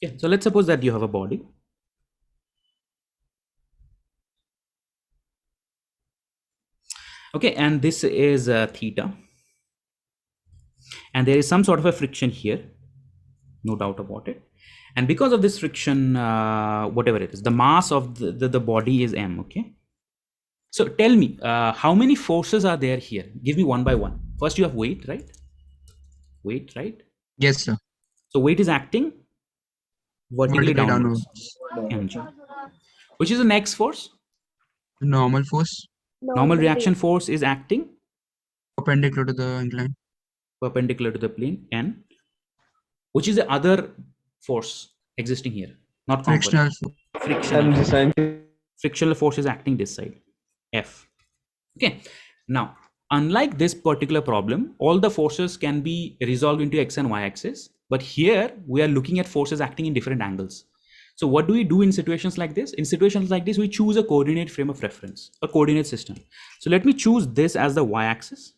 Okay, so let's suppose that you have a body. Okay, and this is theta, and there is some sort of a friction here, no doubt about it. And because of this friction, whatever it is, the mass of the body is m. Okay, so tell me, how many forces are there here? Give me one by one. First, you have weight, right? Weight, right? Yes, sir. So weight is acting vertically Vertically downwards, downwards. mg. Which is the next force? Normal force. Normal reaction force is acting Perpendicular to the incline. perpendicular to the plane, n. Which is the other force existing here, not component? Frictional force. Frictional mg force. sin Frictional force is acting this side, F. Okay. Now, unlike this particular problem, all the forces can be resolved into x and y axis. But here we are looking at forces acting in different angles. So what do we do in situations like this? In situations like this, we choose a coordinate frame of reference, a coordinate system. So let me choose this as the y axis.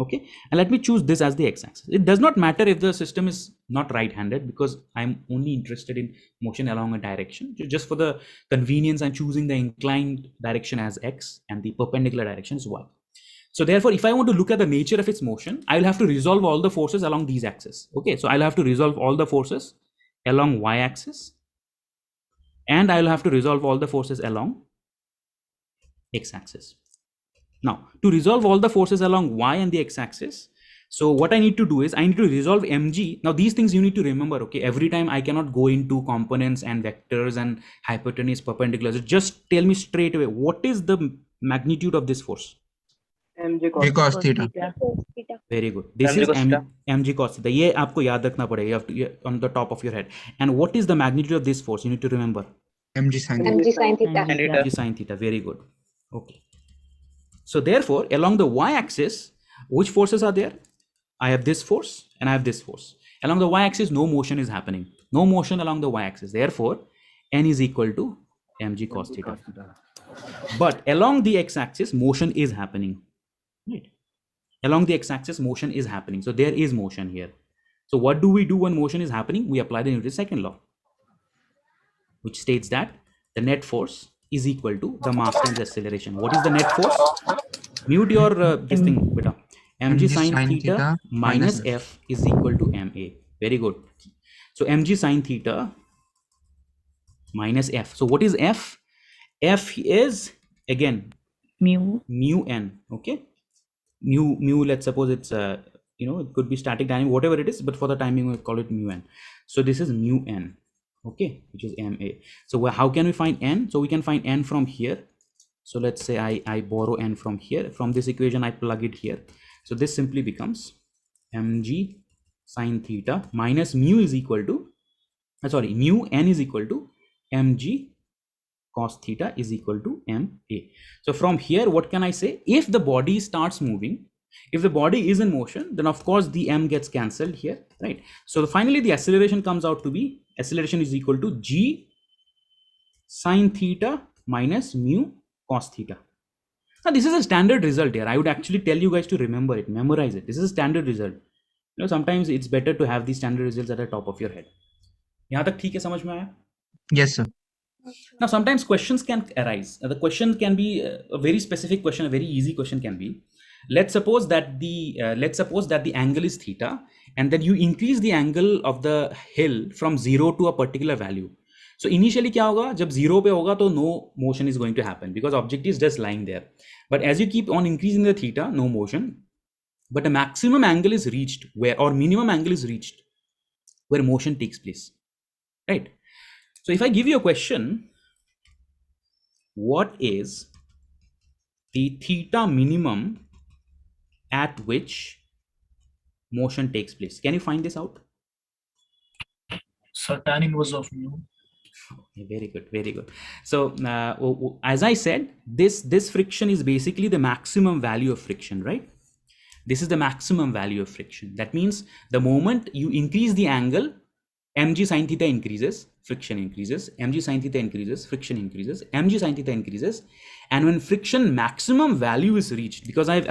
Okay, and let me choose this as the x-axis. It does not matter if the system is not right-handed, because I'm only interested in motion along a direction. Just for the convenience, I'm choosing the inclined direction as x and the perpendicular direction is y. So therefore, if I want to look at the nature of its motion, I will have to resolve all the forces along these axes. Okay, so I'll have to resolve all the forces along y-axis, and I will have to resolve all the forces along x-axis. Now, to resolve all the forces along y and the x-axis, so what I need to do is I need to resolve mg. Now, these things you need to remember, okay? Every time I cannot go into components and vectors and hypotenuse, perpendiculars. So just tell me straight away, what is the magnitude of this force? mg Cos theta. Very good. This mg is cos theta. mg cos theta. ये आपको याद रखना पड़ेगा. You have to on the top of your head. And what is the magnitude of this force? You need to remember. Mg sin theta. mg sin theta. Mg sin theta. Very good. Okay. So therefore, along the y-axis, which forces are there? I have this force and I have this force. Along the y-axis, no motion is happening. No motion along the y-axis. Therefore, n is equal to mg cos theta. But along the x-axis, motion is happening. Right? Along the x-axis, motion is happening. So there is motion here. So what do we do when motion is happening? We apply the Newton's second law, which states that the net force is equal to the mass times acceleration. What is the net force? Mute your this thing, beta. Mg sin theta minus f is equal to ma. Very good. So mg sin theta minus f. So what is f? F is again mu n. Okay, mu. Let's suppose it's it could be static dynamic, whatever it is, but for the timing we call it mu n. So this is mu n. Okay, which is ma. So how can we find n? So we can find n from here. So let's say I borrow n from here. From this equation, I plug it here. So this simply becomes mg sin theta minus mu is equal to, mu n is equal to mg cos theta is equal to ma. So from here, what can I say? If the body starts moving, if the body is in motion, then of course the m gets cancelled here, right? So finally, the acceleration comes out to be, acceleration is equal to g sin theta minus mu cos theta. Now this is a standard result here. I would actually tell you guys to remember it, memorize it. This is a standard result. Sometimes it's better to have these standard results at the top of your head. यहाँ तक ठीक है, समझ में आया? Yes, sir. Now sometimes questions can arise. The question can be a very specific question. A very easy question can be, let's suppose that the angle is theta, and then you increase the angle of the hill from 0 to a particular value. So initially क्या होगा? जब 0 पे होगा तो no motion is going to happen because object is just lying there. But as you keep on increasing the theta, no motion. But a maximum angle is reached where, or minimum angle is reached where motion takes place, right? So if I give you a question, what is the theta minimum at which motion takes place? Can you find this out? So tan inverse of mu. Very good, very good. So as I said, this friction is basically the maximum value of friction, right? This is the maximum value of friction. That means the moment you increase the angle, mg sin theta increases, friction increases, mg sin theta increases, friction increases, mg sin theta increases. And when friction maximum value is reached, because I've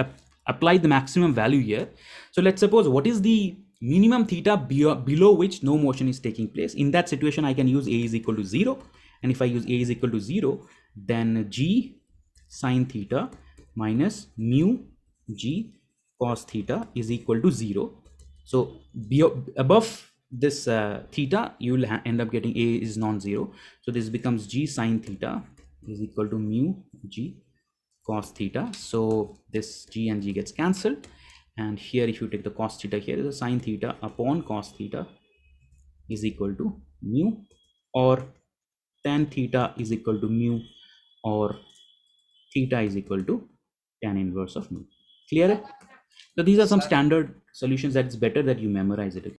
applied the maximum value here. So let's suppose, what is the minimum theta below which no motion is taking place. In that situation, I can use A is equal to 0. And if I use A is equal to 0, then G sine theta minus mu G cos theta is equal to 0. So above this theta, you will end up getting A is non-zero. So this becomes G sine theta is equal to mu G cos theta. So this G and G gets cancelled. And here, if you take the cos theta, here is a sine theta upon cos theta is equal to mu, or tan theta is equal to mu, or theta is equal to tan inverse of mu. Clear? So these are some standard solutions that it's better that you memorize it.